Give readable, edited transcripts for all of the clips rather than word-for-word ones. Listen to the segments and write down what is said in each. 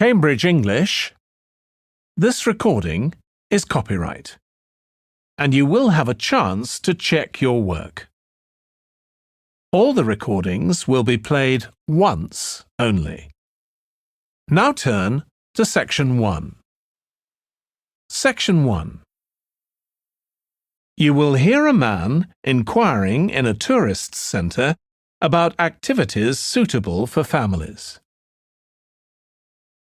Cambridge English. This recording is copyright, and you will have a chance to check your work. All the recordings will be played once only. Now turn to Section 1. Section 1. You will hear a man inquiring in a tourist centre about activities suitable for families.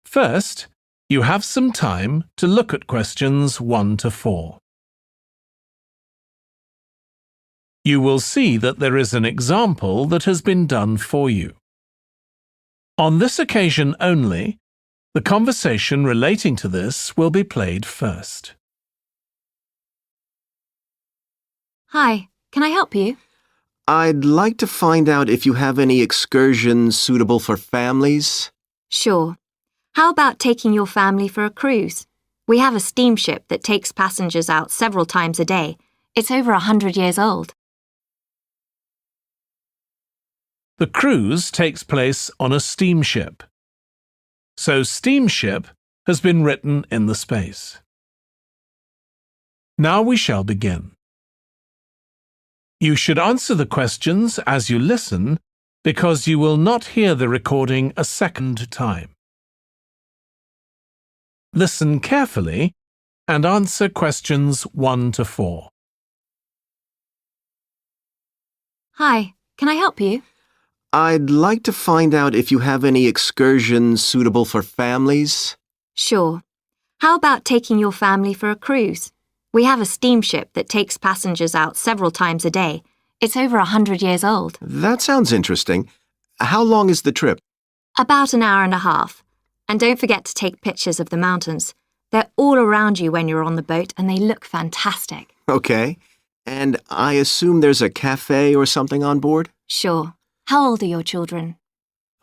First, you have some time to look at questions 1 to 4. You will see that there is an example that has been done for you. On this occasion only, the conversation relating to this will be played first. Hi, can I help you? I'd like to find out if you have any excursions suitable for families. Sure. How about taking your family for a cruise? We have a steamship that takes passengers out several times a day. It's over 100 years old. The cruise takes place on a steamship. So steamship has been written in the space. Now we shall begin. You should answer the questions as you listen because you will not hear the recording a second time. Listen carefully and answer questions 1 to 4. Hi, can I help you? I'd like to find out if you have any excursions suitable for families. Sure. How about taking your family for a cruise? We have a steamship that takes passengers out several times a day. It's over 100 years old. That sounds interesting. How long is the trip? About an hour and a half. And don't forget to take pictures of the mountains. They're all around you when you're on the boat and they look fantastic. Okay. And I assume there's a cafe or something on board? Sure. How old are your children?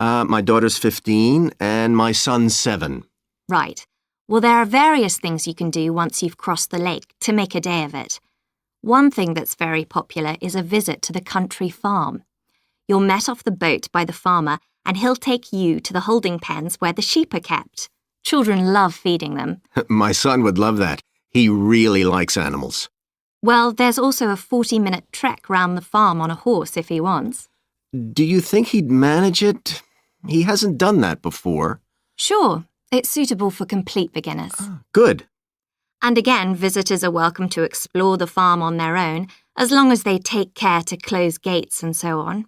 My daughter's 15 and my son's 7. Right. Well, there are various things you can do once you've crossed the lake to make a day of it. One thing that's very popular is a visit to the country farm. You're met off the boat by the farmer and he'll take you to the holding pens where the sheep are kept. Children love feeding them. My son would love that. He really likes animals. Well, there's also a 40-minute trek round the farm on a horse if he wants. Do you think he'd manage it? He hasn't done that before. Sure. It's suitable for complete beginners. Good. And again, visitors are welcome to explore the farm on their own, as long as they take care to close gates and so on.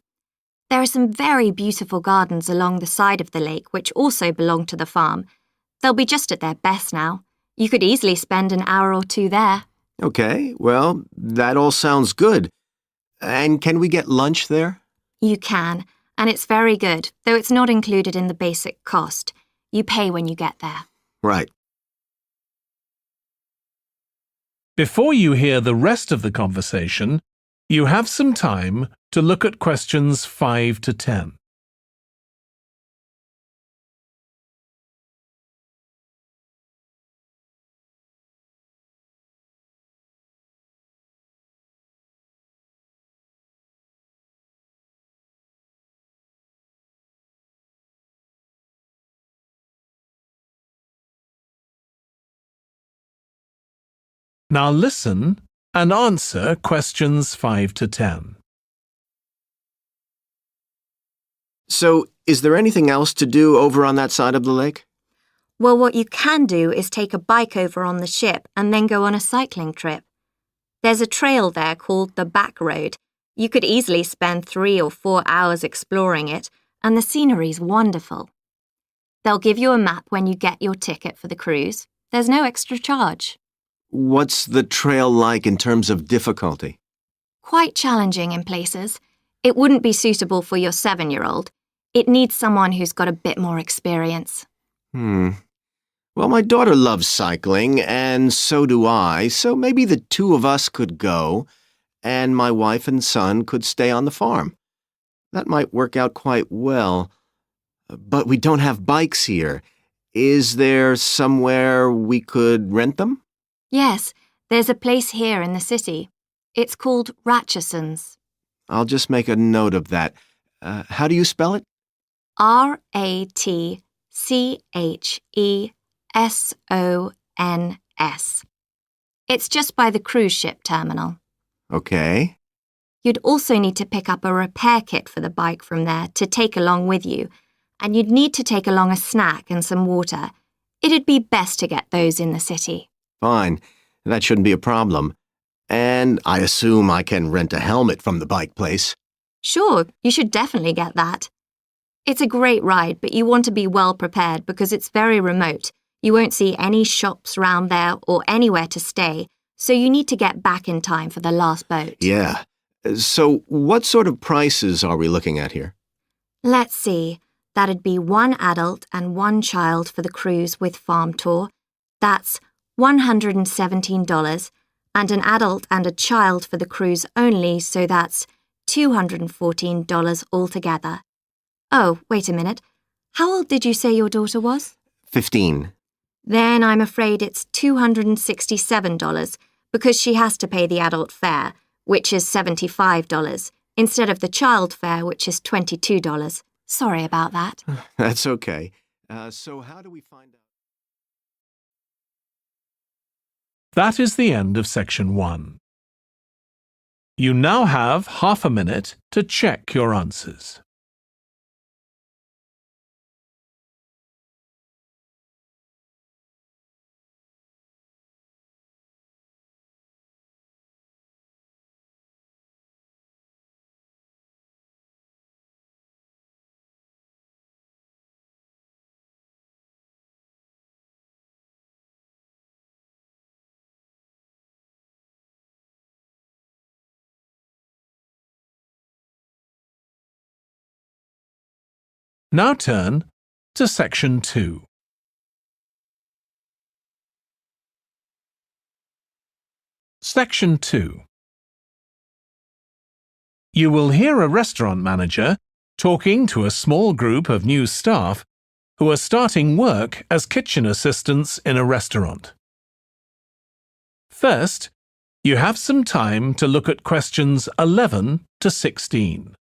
There are some very beautiful gardens along the side of the lake which also belong to the farm. They'll be just at their best now. You could easily spend an hour or two there. Okay, well, that all sounds good. And can we get lunch there? You can, and it's very good, though it's not included in the basic cost. You pay when you get there. Right. Before you hear the rest of the conversation, you have some time to look at questions 5 to 10. Now listen and answer questions 5 to 10. So, is there anything else to do over on that side of the lake? Well, what you can do is take a bike over on the ship and then go on a cycling trip. There's a trail there called the Back Road. You could easily spend 3 or 4 hours exploring it, and the scenery's wonderful. They'll give you a map when you get your ticket for the cruise. There's no extra charge. What's the trail like in terms of difficulty? Quite challenging in places. It wouldn't be suitable for your 7-year-old. It needs someone who's got a bit more experience. Well, my daughter loves cycling, and so do I, so maybe the 2 of us could go, and my wife and son could stay on the farm. That might work out quite well. But we don't have bikes here. Is there somewhere we could rent them? Yes, there's a place here in the city. It's called Ratcheson's. I'll just make a note of that. How do you spell it? Ratchesons. Chesons. It's just by the cruise ship terminal. Okay. You'd also need to pick up a repair kit for the bike from there to take along with you, and you'd need to take along a snack and some water. It'd be best to get those in the city. Fine. That shouldn't be a problem. And I assume I can rent a helmet from the bike place. Sure, you should definitely get that. It's a great ride, but you want to be well prepared because it's very remote. You won't see any shops round there or anywhere to stay, so you need to get back in time for the last boat. Yeah. So what sort of prices are we looking at here? Let's see. That'd be 1 adult and 1 child for the cruise with farm tour. That's $117, and an adult and a child for the cruise only, so that's $214 altogether. Oh, wait a minute. How old did you say your daughter was? 15. Then I'm afraid it's $267 because she has to pay the adult fare, which is $75, instead of the child fare, which is $22. Sorry about that. That's okay. So how do we find out? That is the end of section 1. You now have half a minute to check your answers. Now turn to section 2. Section 2. You will hear a restaurant manager talking to a small group of new staff who are starting work as kitchen assistants in a restaurant. First, you have some time to look at questions 11 to 16.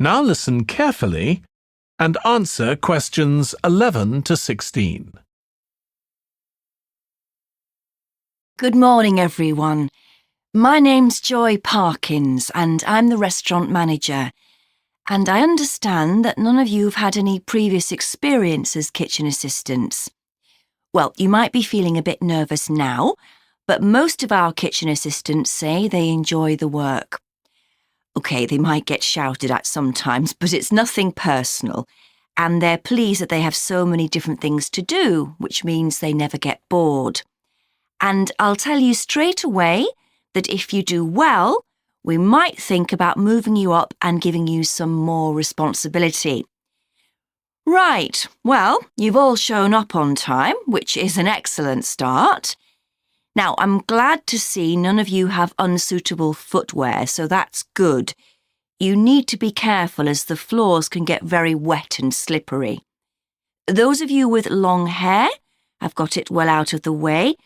Now listen carefully and answer questions 11 to 16. Good morning, everyone. My name's Joy Parkins, and I'm the restaurant manager. And I understand that none of you have had any previous experience as kitchen assistants. Well, you might be feeling a bit nervous now, but most of our kitchen assistants say they enjoy the work. OK, they might get shouted at sometimes, but it's nothing personal, and they're pleased that they have so many different things to do, which means they never get bored. And I'll tell you straight away that if you do well, we might think about moving you up and giving you some more responsibility. Right, well, you've all shown up on time, which is an excellent start. Now, I'm glad to see none of you have unsuitable footwear, so that's good. You need to be careful as the floors can get very wet and slippery. Those of you with long hair have got it well out of the way,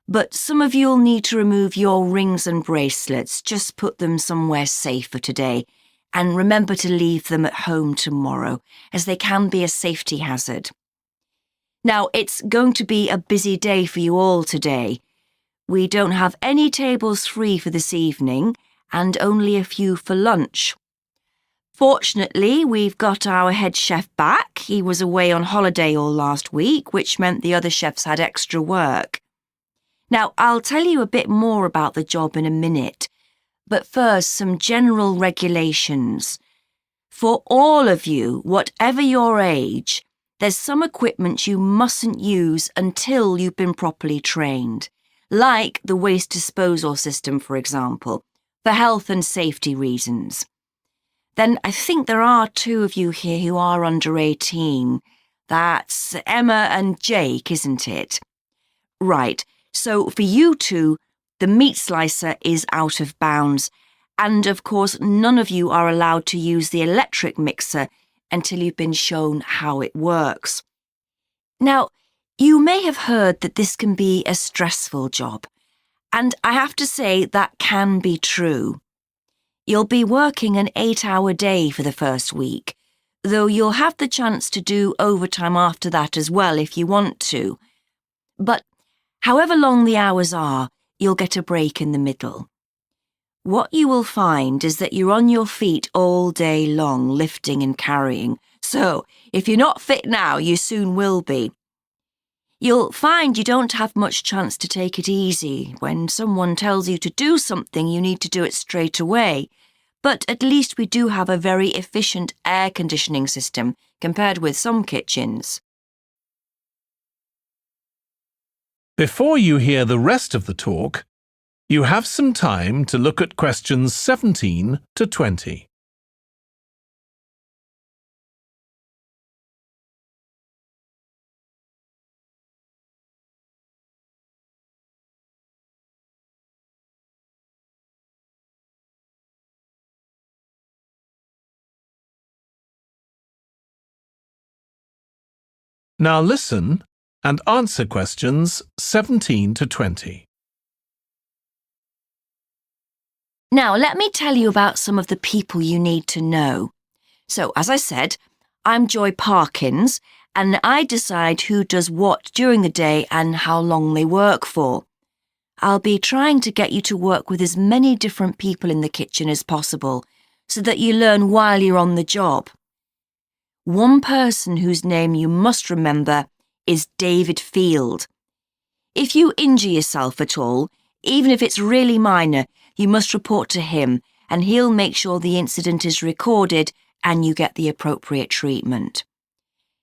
but some of you'll need to remove your rings and bracelets. Just put them somewhere safer today, and remember to leave them at home tomorrow, as they can be a safety hazard. Now, it's going to be a busy day for you all today. We don't have any tables free for this evening, and only a few for lunch. Fortunately, we've got our head chef back. He was away on holiday all last week, which meant the other chefs had extra work. Now, I'll tell you a bit more about the job in a minute, but first, some general regulations. For all of you, whatever your age, there's some equipment you mustn't use until you've been properly trained, like the waste disposal system, for example, for health and safety reasons. Then I think there are 2 of you here who are under 18. That's Emma and Jake, isn't it? Right, so for you 2, the meat slicer is out of bounds. And of course, none of you are allowed to use the electric mixer until you've been shown how it works. Now, you may have heard that this can be a stressful job, and I have to say that can be true. You'll be working an 8-hour day for the first week, though you'll have the chance to do overtime after that as well if you want to. But however long the hours are, you'll get a break in the middle. What you will find is that you're on your feet all day long, lifting and carrying. So, if you're not fit now, you soon will be. You'll find you don't have much chance to take it easy. When someone tells you to do something, you need to do it straight away. But at least we do have a very efficient air conditioning system compared with some kitchens. Before you hear the rest of the talk, you have some time to look at questions 17 to 20. Now listen and answer questions 17 to 20. Now, let me tell you about some of the people you need to know. So, as I said, I'm Joy Parkins, and I decide who does what during the day and how long they work for. I'll be trying to get you to work with as many different people in the kitchen as possible, so that you learn while you're on the job. One person whose name you must remember is David Field. If you injure yourself at all, even if it's really minor, you must report to him and he'll make sure the incident is recorded and you get the appropriate treatment.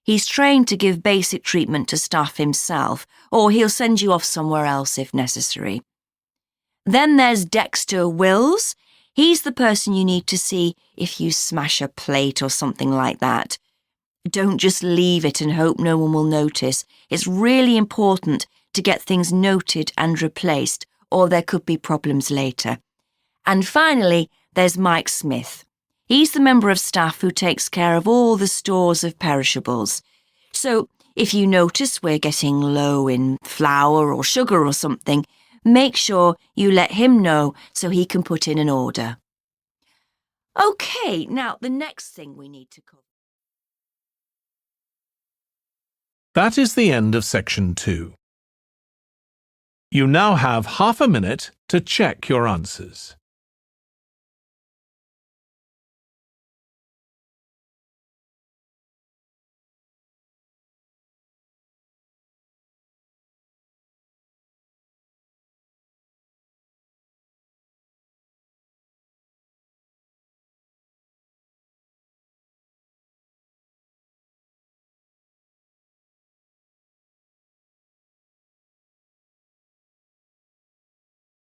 He's trained to give basic treatment to staff himself, or he'll send you off somewhere else if necessary. Then there's Dexter Wills. He's the person you need to see if you smash a plate or something like that. Don't just leave it and hope no one will notice. It's really important to get things noted and replaced, or there could be problems later. And finally, there's Mike Smith. He's the member of staff who takes care of all the stores of perishables. So if you notice we're getting low in flour or sugar or something, make sure you let him know so he can put in an order. OK, now the next thing we need to cover. That is the end of section 2. You now have half a minute to check your answers.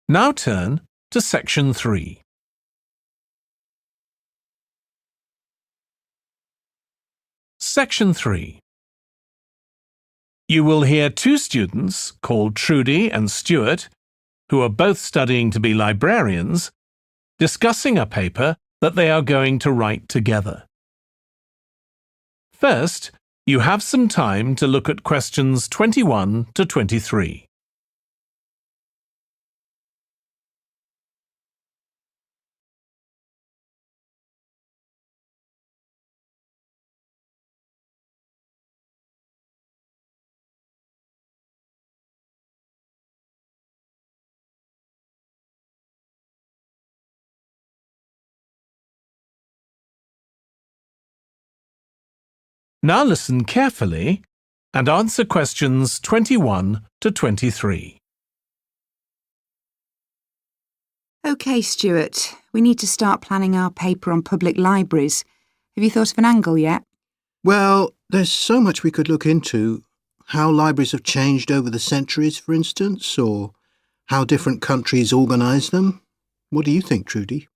Now turn to section 3. Section 3. You will hear 2 students called Trudy and Stuart, who are both studying to be librarians, discussing a paper that they are going to write together. First, you have some time to look at questions 21 to 23. Now listen carefully and answer questions 21 to 23. OK, Stuart, we need to start planning our paper on public libraries. Have you thought of an angle yet? Well, there's so much we could look into. How libraries have changed over the centuries, for instance, or how different countries organise them. What do you think, Trudy?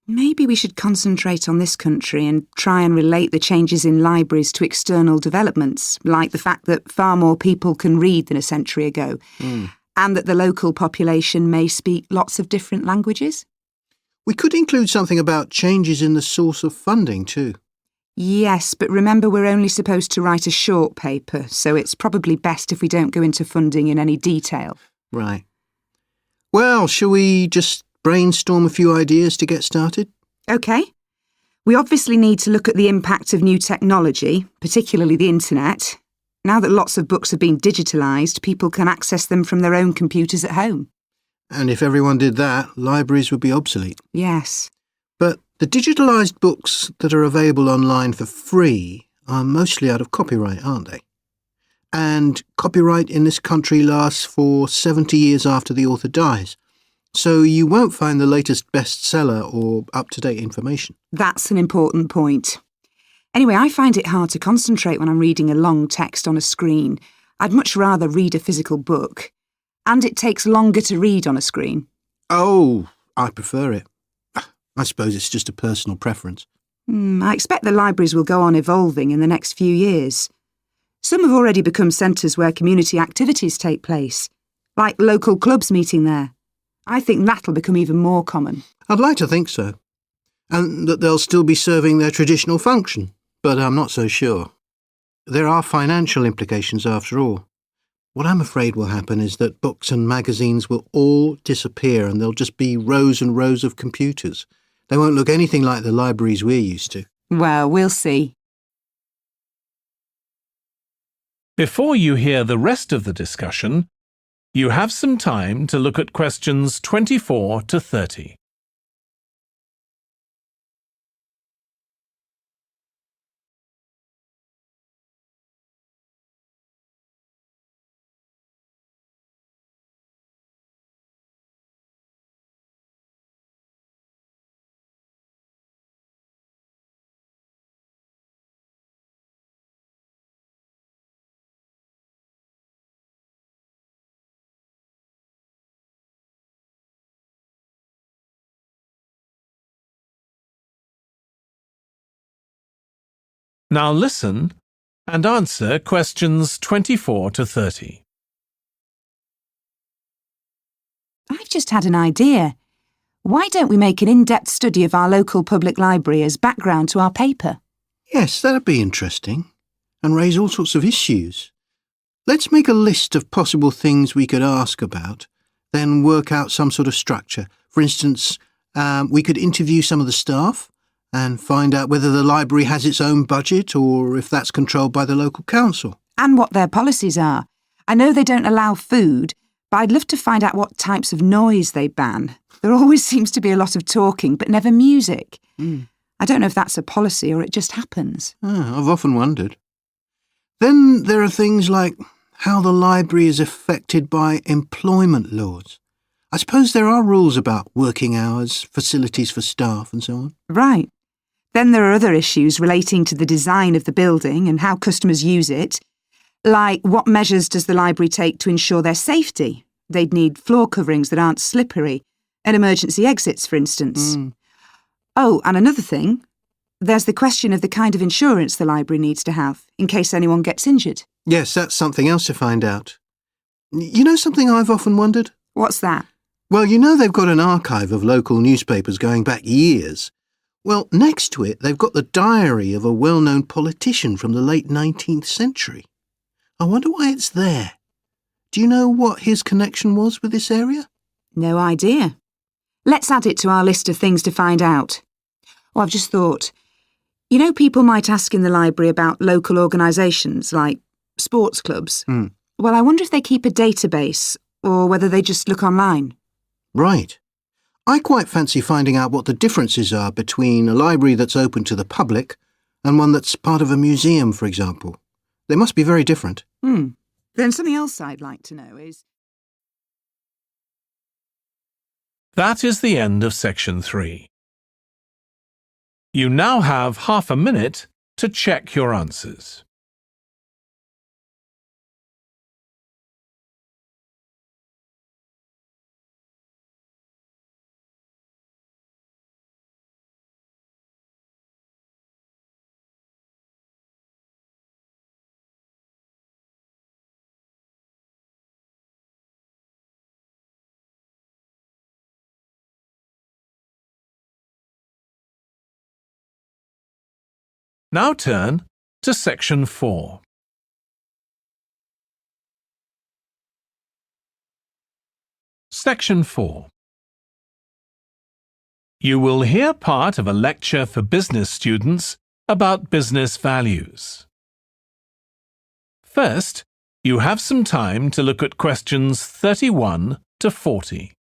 Maybe we should concentrate on this country and try and relate the changes in libraries to external developments, like the fact that far more people can read than a century ago, and that the local population may speak lots of different languages. We could include something about changes in the source of funding too. Yes, but remember we're only supposed to write a short paper, so it's probably best if we don't go into funding in any detail. Right. Well, shall we just brainstorm a few ideas to get started? OK. We obviously need to look at the impact of new technology, particularly the internet. Now that lots of books have been digitalised, people can access them from their own computers at home. And if everyone did that, libraries would be obsolete. Yes. But the digitalised books that are available online for free are mostly out of copyright, aren't they? And copyright in this country lasts for 70 years after the author dies. So you won't find the latest bestseller or up-to-date information. That's an important point. Anyway, I find it hard to concentrate when I'm reading a long text on a screen. I'd much rather read a physical book. And it takes longer to read on a screen. Oh, I prefer it. I suppose it's just a personal preference. I expect the libraries will go on evolving in the next few years. Some have already become centres where community activities take place, like local clubs meeting there. I think that'll become even more common. I'd like to think so. And that they'll still be serving their traditional function, but I'm not so sure. There are financial implications after all. What I'm afraid will happen is that books and magazines will all disappear and there'll just be rows and rows of computers. They won't look anything like the libraries we're used to. Well, we'll see. Before you hear the rest of the discussion, you have some time to look at questions 24 to 30. Now listen and answer questions 24 to 30. I've just had an idea. Why don't we make an in-depth study of our local public library as background to our paper? Yes, that'd be interesting. And raise all sorts of issues. Let's make a list of possible things we could ask about, then work out some sort of structure. For instance, we could interview some of the staff and find out whether the library has its own budget or if that's controlled by the local council. And what their policies are. I know they don't allow food, but I'd love to find out what types of noise they ban. There always seems to be a lot of talking, but never music. I don't know if that's a policy or it just happens. I've often wondered. Then there are things like how the library is affected by employment laws. I suppose there are rules about working hours, facilities for staff and so on. Right. Then there are other issues relating to the design of the building and how customers use it, like what measures does the library take to ensure their safety? They'd need floor coverings that aren't slippery, and emergency exits, for instance. Oh, and another thing, there's the question of the kind of insurance the library needs to have, in case anyone gets injured. Yes, that's something else to find out. You know something I've often wondered? What's that? Well, you know they've got an archive of local newspapers going back years. Well, next to it, they've got the diary of a well-known politician from the late 19th century. I wonder why it's there. Do you know what his connection was with this area? No idea. Let's add it to our list of things to find out. Oh, I've just thought. You know, people might ask in the library about local organisations like sports clubs. Well, I wonder if they keep a database or whether they just look online. Right. I quite fancy finding out what the differences are between a library that's open to the public and one that's part of a museum, for example. They must be very different. Then something else I'd like to know is... That is the end of section 3. You now have half a minute to check your answers. Now turn to Section 4. Section 4. You will hear part of a lecture for business students about business values. First, you have some time to look at questions 31 to 40.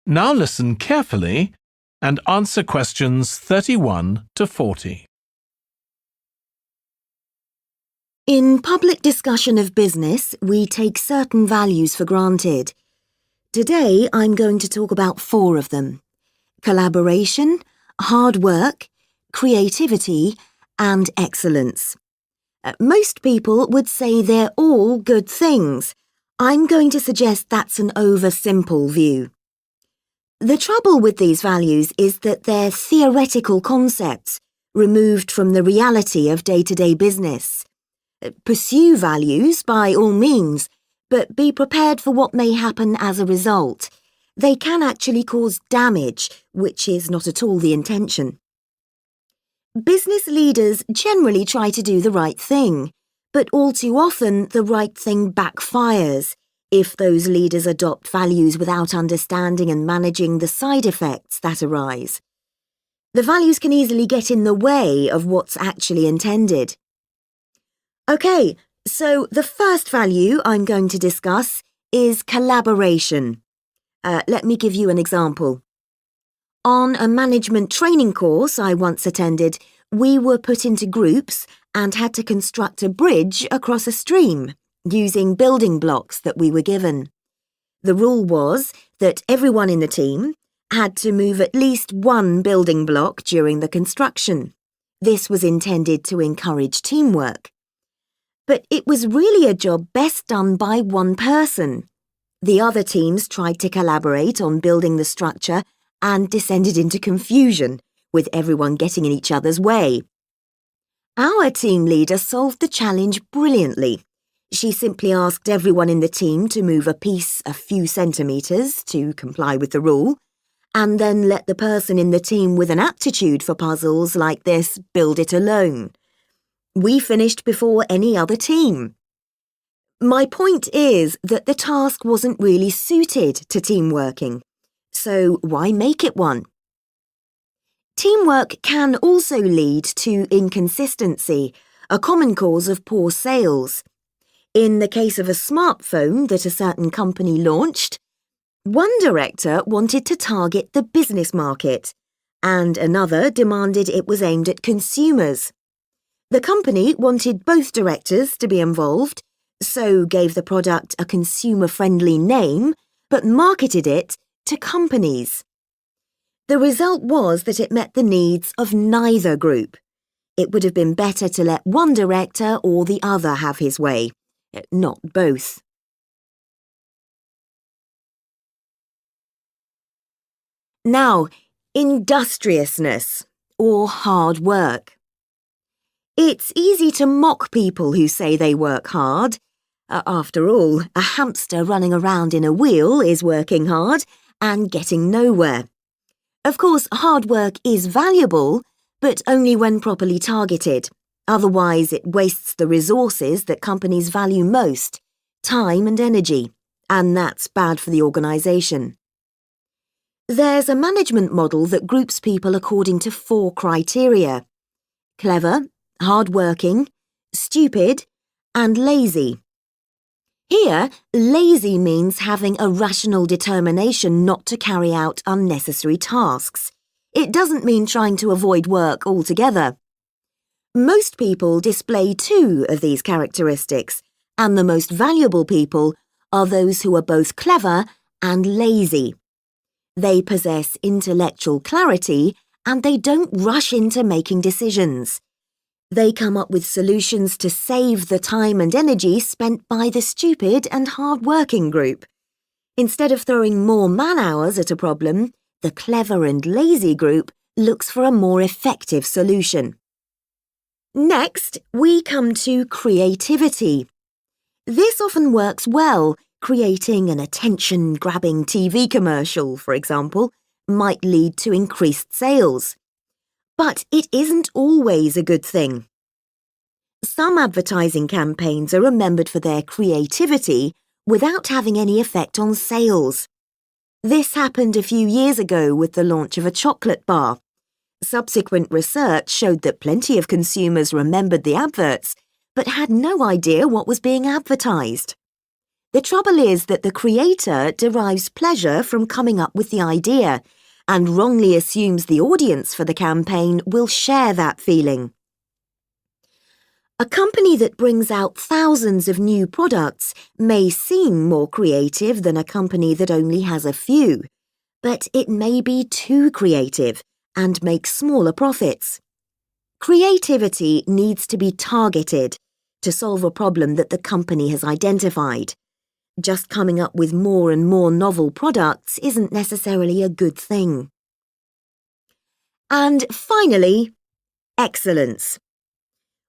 Now listen carefully and answer questions 31 to 40. In public discussion of business, we take certain values for granted. Today, I'm going to talk about 4 of them: collaboration, hard work, creativity, and excellence. Most people would say they're all good things. I'm going to suggest that's an oversimple view. The trouble with these values is that they're theoretical concepts, removed from the reality of day-to-day business. Pursue values by all means, but be prepared for what may happen as a result. They can actually cause damage, which is not at all the intention. Business leaders generally try to do the right thing, but all too often the right thing backfires if those leaders adopt values without understanding and managing the side effects that arise. The values can easily get in the way of what's actually intended. Okay, so the first value I'm going to discuss is collaboration. Let me give you an example. On a management training course I once attended, we were put into groups and had to construct a bridge across a stream, using building blocks that we were given. The rule was that everyone in the team had to move at least one building block during the construction. This was intended to encourage teamwork. But it was really a job best done by one person. The other teams tried to collaborate on building the structure and descended into confusion, with everyone getting in each other's way. Our team leader solved the challenge brilliantly. She simply asked everyone in the team to move a piece a few centimetres to comply with the rule, and then let the person in the team with an aptitude for puzzles like this build it alone. We finished before any other team. My point is that the task wasn't really suited to team working, so why make it one? Teamwork can also lead to inconsistency, a common cause of poor sales. In the case of a smartphone that a certain company launched, one director wanted to target the business market, and another demanded it was aimed at consumers. The company wanted both directors to be involved, so gave the product a consumer-friendly name, but marketed it to companies. The result was that it met the needs of neither group. It would have been better to let one director or the other have his way, not both. Now, industriousness, or hard work. It's easy to mock people who say they work hard. After all, a hamster running around in a wheel is working hard and getting nowhere. Of course, hard work is valuable, but only when properly targeted. Otherwise, it wastes the resources that companies value most, time and energy, and that's bad for the organisation. There's a management model that groups people according to 4 criteria: clever, hard-working, stupid, and lazy. Here, lazy means having a rational determination not to carry out unnecessary tasks. It doesn't mean trying to avoid work altogether. Most people display two of these characteristics, and the most valuable people are those who are both clever and lazy. They possess intellectual clarity and they don't rush into making decisions. They come up with solutions to save the time and energy spent by the stupid and hard-working group. Instead of throwing more man-hours at a problem, the clever and lazy group looks for a more effective solution. Next, we come to creativity. This often works well. Creating an attention-grabbing TV commercial, for example, might lead to increased sales. But it isn't always a good thing. Some advertising campaigns are remembered for their creativity without having any effect on sales. This happened a few years ago with the launch of a chocolate bar. Subsequent research showed that plenty of consumers remembered the adverts, but had no idea what was being advertised. The trouble is that the creator derives pleasure from coming up with the idea and wrongly assumes the audience for the campaign will share that feeling. A company that brings out thousands of new products may seem more creative than a company that only has a few, but it may be too creative and make smaller profits. Creativity needs to be targeted to solve a problem that the company has identified. Just coming up with more and more novel products isn't necessarily a good thing. And finally, excellence.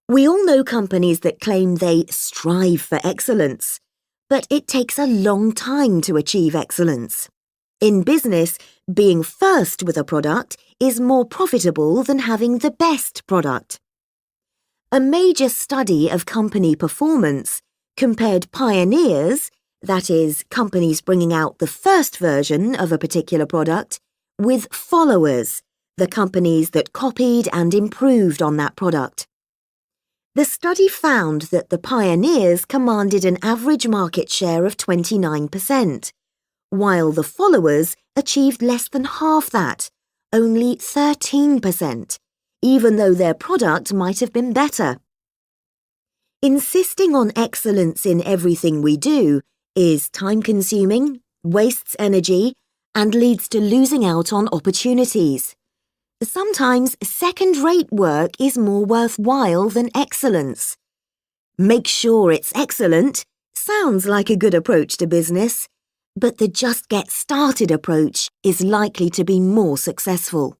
We all know companies that claim they strive for excellence, but it takes a long time to achieve excellence. In business, being first with a product is more profitable than having the best product. A major study of company performance compared pioneers, that is, companies bringing out the first version of a particular product, with followers, the companies that copied and improved on that product. The study found that the pioneers commanded an average market share of 29%, while the followers achieved less than half that, only 13%, even though their product might have been better. Insisting on excellence in everything we do is time-consuming, wastes energy, and leads to losing out on opportunities. Sometimes second-rate work is more worthwhile than excellence. Make sure it's excellent sounds like a good approach to business, but the just get started approach is likely to be more successful.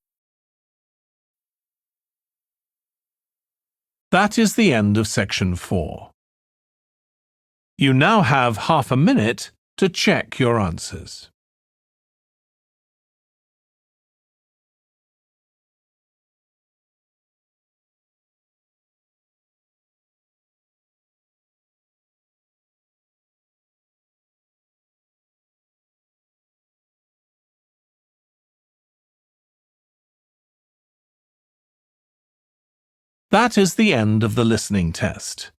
That is the end of section 4. You now have half a minute to check your answers. That is the end of the listening test.